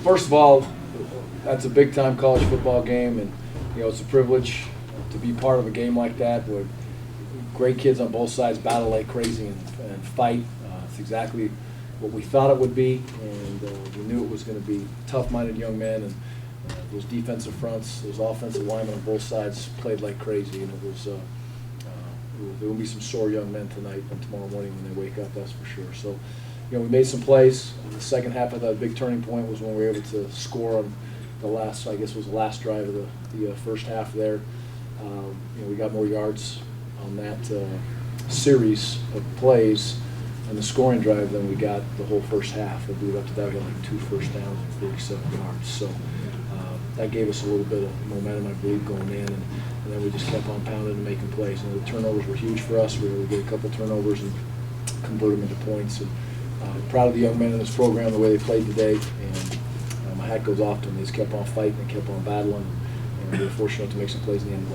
First of all, that's a big-time college football game, and it's a privilege to be part of a game like that where great kids on both sides battle like crazy and fight. It's exactly what we thought it would be, and we knew it was going to be tough-minded young men, and those defensive fronts, those offensive linemen on both sides played like crazy, and there will be some sore young men tonight and tomorrow morning when they wake up, that's for sure. So, we made some plays. In the second half, I thought a big turning point was when we were able to score on the last, I guess it was the last drive of the first half there. We got more yards on that series of plays on the scoring drive than we got the whole first half. I believe up to that we had like 2 first downs and 47 yards. So that gave us a little bit of momentum, I believe, going in. And then we just kept on pounding and making plays. And the turnovers were huge for us. We were able to get a couple turnovers and convert them into points. And proud of the young men in this program, the way they played today. And my hat goes off to them. They just kept on fighting and kept on battling. And we were fortunate to make some plays in the end of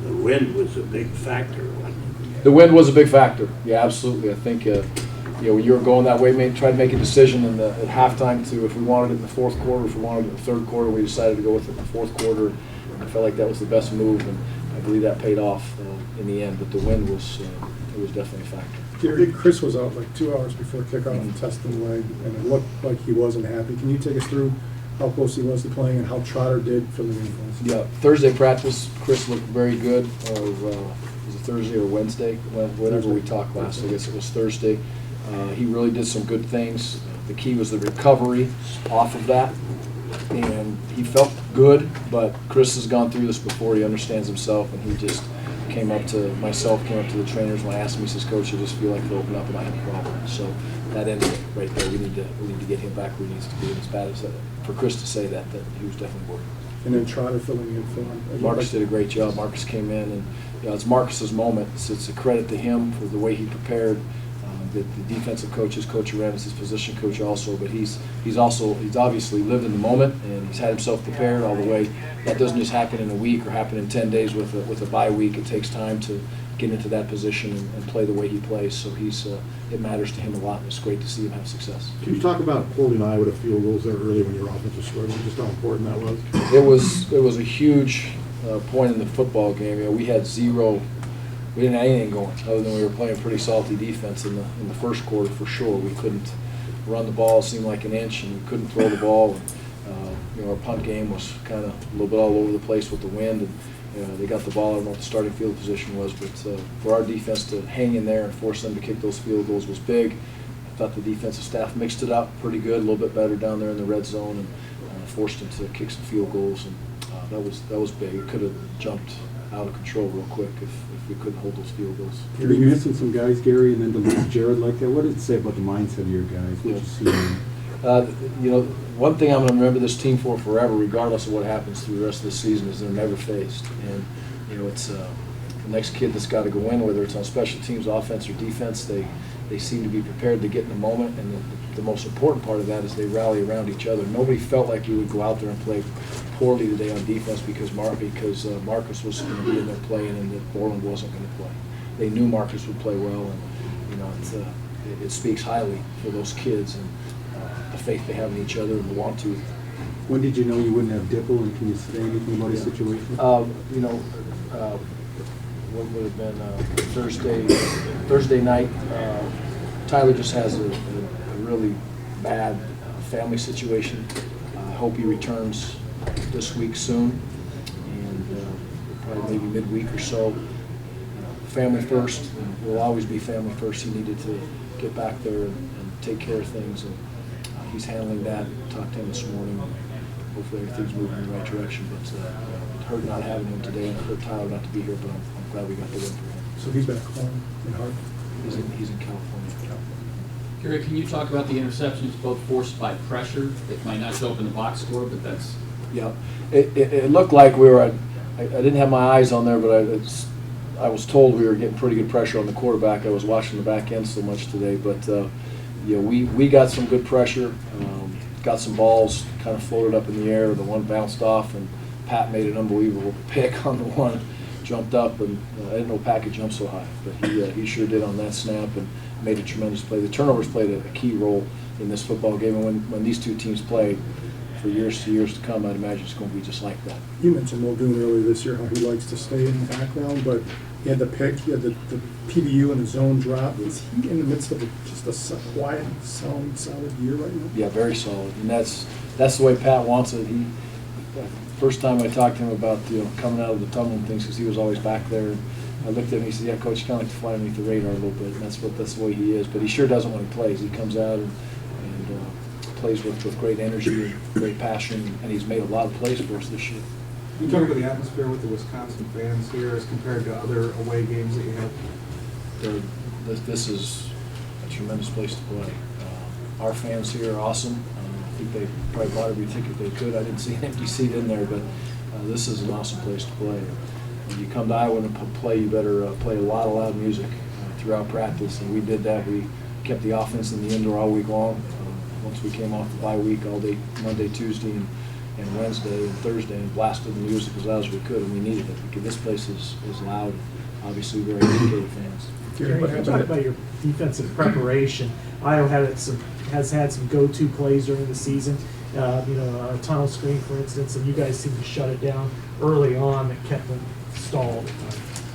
the win. The wind was a big factor, wasn't it? The wind was a big factor. Yeah, absolutely. I think when you were going that way, tried to make a decision at halftime to if we wanted it in the fourth quarter, if we wanted it in the third quarter. We decided to go with it in the fourth quarter. I felt like that was the best move, and I believe that paid off in the end. But the wind was definitely a factor. Gary, Chris was out like 2 hours before kickoff and testing the leg, and it looked like he wasn't happy. Can you take us through how close he was to playing and how Trotter did for the defense? Yeah, Thursday practice, Chris looked very good. Was it Thursday or Wednesday? Whenever we talked last, I guess it was Thursday. He really did some good things. The key was the recovery off of that, and he felt good, but Chris has gone through this before. He understands himself, and he just came up to the trainers when I asked him. He says, "Coach, I just feel like to open up and I have a problem." So that ended it right there. We need to get him back where he needs to be. And as bad as that, for Chris to say that he was definitely worried. And then Trotter filling in for him. Marcus did a great job. Marcus came in, and it's Marcus's moment. It's a credit to him for the way he prepared. The defensive coaches, Coach Aram is his position coach also, but he's obviously lived in the moment, and he's had himself prepared all the way. That doesn't just happen in a week or happen in 10 days with a bye week. It takes time to get into that position and play the way he plays. So it matters to him a lot, and it's great to see him have success. Can you talk about holding Iowa to field goals there early when your offense was struggling, just how important that was? It was a huge point in the football game. We had zero. We didn't have anything going other than we were playing pretty salty defense in the first quarter for sure. We couldn't run the ball, it seemed like an inch, and we couldn't throw the ball. And, our punt game was kind of a little bit all over the place with the wind. And they got the ball. I don't know what the starting field position was, but for our defense to hang in there and force them to kick those field goals was big. I thought the defensive staff mixed it up pretty good, a little bit better down there in the red zone, and forced them to kick some field goals. And that was big. It could have jumped out of control real quick if we couldn't hold those field goals. You're missing some guys, Gary, and then to lose Jared like that. What did it say about the mindset of your guys? What you see? One thing I'm going to remember this team for forever, regardless of what happens through the rest of the season, is they're never faced. And it's the next kid that's got to go in, whether it's on special teams, offense or defense. They seem to be prepared to get in the moment, and the most important part of that is they rally around each other. Nobody felt like you would go out there and play poorly today on defense because Marcus was going to be in there playing and that Borland wasn't going to play. They knew Marcus would play well, and it speaks highly for those kids and the faith they have in each other and the want to. When did you know you wouldn't have Dipple, and can you say anything about his situation? What would have been Thursday night. Tyler just has a really bad family situation. I hope he returns this week soon, and probably maybe midweek or so. Family first, and will always be family first. He needed to get back there and take care of things, and he's handling that. Talked to him this morning. Hopefully everything's moving in the right direction, but it hurt not having him today, and it hurt Tyler not to be here, but I'm glad we got the win for him. So he's back home in Hart? He's in California. Gary, can you talk about the interceptions both forced by pressure? It might not show up in the box score, but that's... Yeah, it looked like we were. I didn't have my eyes on there, but I was told we were getting pretty good pressure on the quarterback. I was watching the back end so much today, but we got some good pressure. Got some balls kind of floated up in the air. The one bounced off, and Pat made an unbelievable pick on the one. Jumped up, and I didn't know Pat could jump so high, but he sure did on that snap and made a tremendous play. The turnovers played a key role in this football game. And when these two teams play for years to come, I'd imagine it's going to be just like that. You mentioned Muldoon earlier this year, how he likes to stay in the background, but he had the pick, he had the PBU and the zone drop. Is he in the midst of just a quiet, solid year right now? Yeah, very solid, and that's the way Pat wants it. First time I talked to him about coming out of the tunnel and things, because he was always back there. And I looked at him and he said, "Yeah, coach, you kind of like to fly underneath the radar a little bit." And that's the way he is. But he sure doesn't when he plays. He comes out and plays with great energy and great passion, and he's made a lot of plays for us this year. Can you talk about the atmosphere with the Wisconsin fans here as compared to other away games that you have? This is a tremendous place to play. Our fans here are awesome. I think they probably bought every ticket they could. I didn't see an empty seat in there, but this is an awesome place to play. When you come to Iowa and play, you better play a lot of loud music throughout practice, and we did that. We kept the offense in the indoor all week long. Once we came off the bye week, all day Monday, Tuesday, and Wednesday and Thursday, and blasted the music as loud as we could, and we needed it because this place is loud. Obviously, very dedicated fans. Gary, what Talk happened? about your defensive preparation. Iowa has had some go-to plays during the season. A tunnel screen, for instance, and you guys seem to shut it down early on that kept them stalled.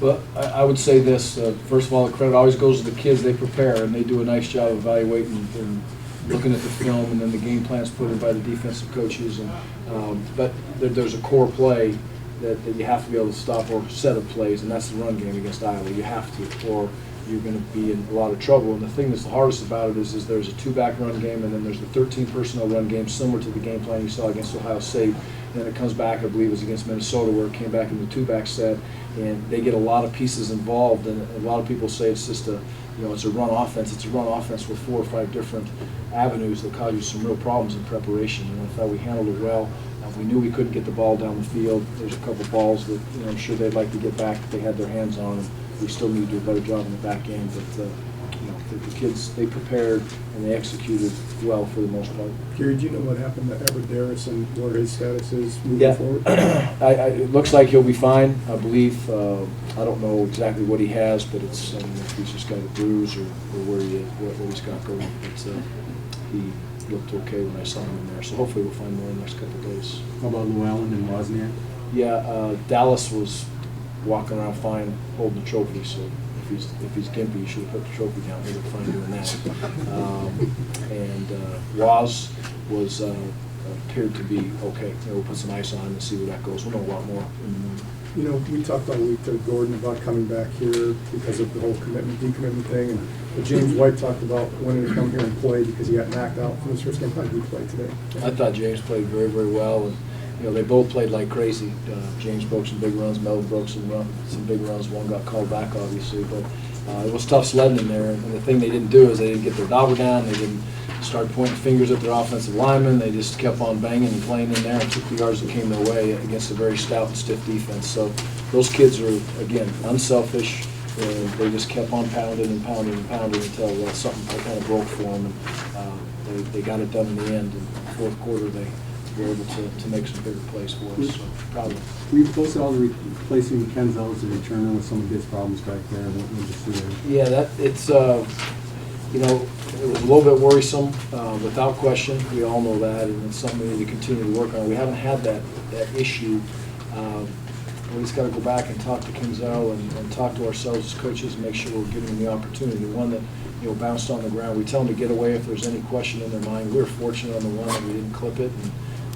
Well, I would say this. First of all, the credit always goes to the kids. They prepare, and they do a nice job of evaluating and looking at the film, and then the game plan's put in by the defensive coaches. But there's a core play that you have to be able to stop, or set of plays, and that's the run game against Iowa. You have to, or you're going to be in a lot of trouble. And the thing that's the hardest about it is there's a two-back run game, and then there's the 13 personnel run game, similar to the game plan you saw against Ohio State. And then it comes back, I believe it was against Minnesota, where it came back in the two-back set, and they get a lot of pieces involved. And a lot of people say it's just it's a run offense. It's a run offense with 4 or 5 different avenues that cause you some real problems in preparation. And I thought we handled it well. We knew we couldn't get the ball down the field. There's a couple balls that I'm sure they'd like to get back that they had their hands on, and we still need to do a better job in the back end. But the kids, they prepared and they executed well for the most part. Gary, do you know what happened to Everett Darris and where his status is moving forward? It looks like he'll be fine. I believe. I don't know exactly what he has, but it's if he's just got a bruise or where he is, what he's got going. But he looked okay when I saw him in there. So hopefully we'll find more in the next couple of days. How about Llewellyn and Wozniak? Yeah, Dallas was walking around fine, holding the trophy. So if he's gimpy, you should have put the trophy down. He looked fine doing that. And Woz was appeared to be okay. We'll put some ice on him and see where that goes. We'll know a lot more in the morning. We talked all week to Gordon about coming back here because of the whole decommitment thing. But James White talked about wanting to come here and play because he got knocked out from his first game. How did he play today? I thought James played very, very well. And, they both played like crazy. James broke some big runs. Melvin broke some big runs. One got called back, obviously. But it was tough sledding in there. And the thing they didn't do is they didn't get their dauber down. They didn't start pointing fingers at their offensive linemen. They just kept on banging and playing in there and took the yards that came their way against a very stout and stiff defense. So those kids are, again, unselfish. And they just kept on pounding and pounding and pounding until something kind of broke for them. And they got it done in the end. In the fourth quarter, they were able to make some bigger plays for us. So proud of them. Were you close at all to replacing Kenzel as a returner with some of his problems back there? What would you see there? Yeah, it's it was a little bit worrisome, without question. We all know that, and it's something we need to continue to work on. We haven't had that issue. We just got to go back and talk to Kenzel and talk to ourselves as coaches and make sure we're giving them the opportunity. The one that bounced on the ground, we tell them to get away if there's any question in their mind. We were fortunate on the one that we didn't clip it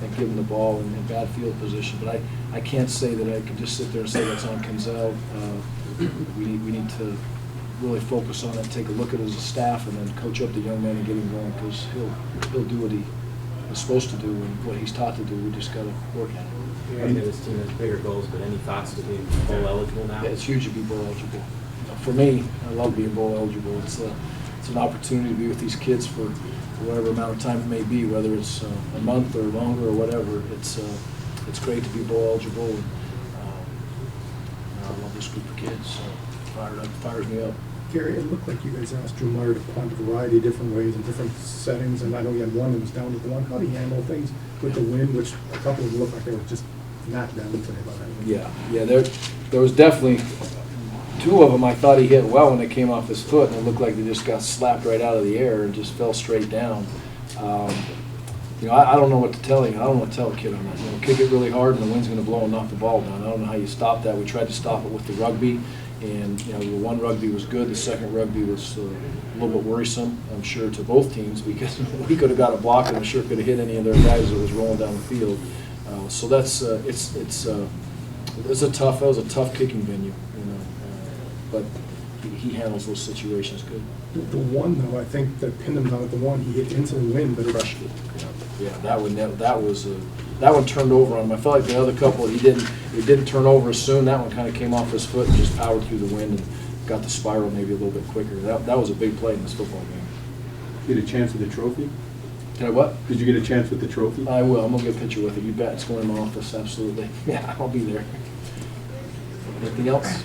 and give them the ball in bad field position. But I can't say that I can just sit there and say that's on Kenzel. We need to really focus on it, take a look at it as a staff, and then coach up the young man and get him going, because he'll do what he is supposed to do and what he's taught to do. We just got to work at it. I know this team has bigger goals, but any thoughts to being bowl eligible now? Yeah, it's huge to be bowl eligible. For me, I love being bowl eligible. It's an opportunity to be with these kids for whatever amount of time it may be, whether it's a month or longer or whatever. It's great to be bowl eligible. And, I love this group of kids. So fires me up. Gary, it looked like you guys asked Drew Meyer to punt a variety of different ways in different settings, and I know you had one that was down to one. How do you handle things with the wind, which a couple of them looked like they were just knocked down today by that? Yeah. There was definitely two of them I thought he hit well when they came off his foot, and it looked like they just got slapped right out of the air and just fell straight down. You know, I don't know what to tell you. I don't know what to tell a kid on that. You know, kick it really hard and the wind's going to blow and knock the ball down. I don't know how you stop that. We tried to stop it with the rugby, and you know, the one rugby was good. The second rugby was a little bit worrisome, I'm sure, to both teams because we could have got a block and I'm sure could have hit any of their guys that was rolling down the field. So that's that was a tough kicking venue, you know. But he handles those situations good. The one, though, I think that pinned him down at the one, he hit into the wind, but it Crushed it. Yeah, that one turned over on him. I felt like the other couple, it didn't turn over as soon. That one kind of came off his foot and just powered through the wind and got the spiral maybe a little bit quicker. That was a big play in this football game. Get a chance with the trophy? Can I what? Did you get a chance with the trophy? I will. I'm gonna get a picture with it. You bet. It's going in my office. Absolutely. Yeah, I'll be there. Anything else?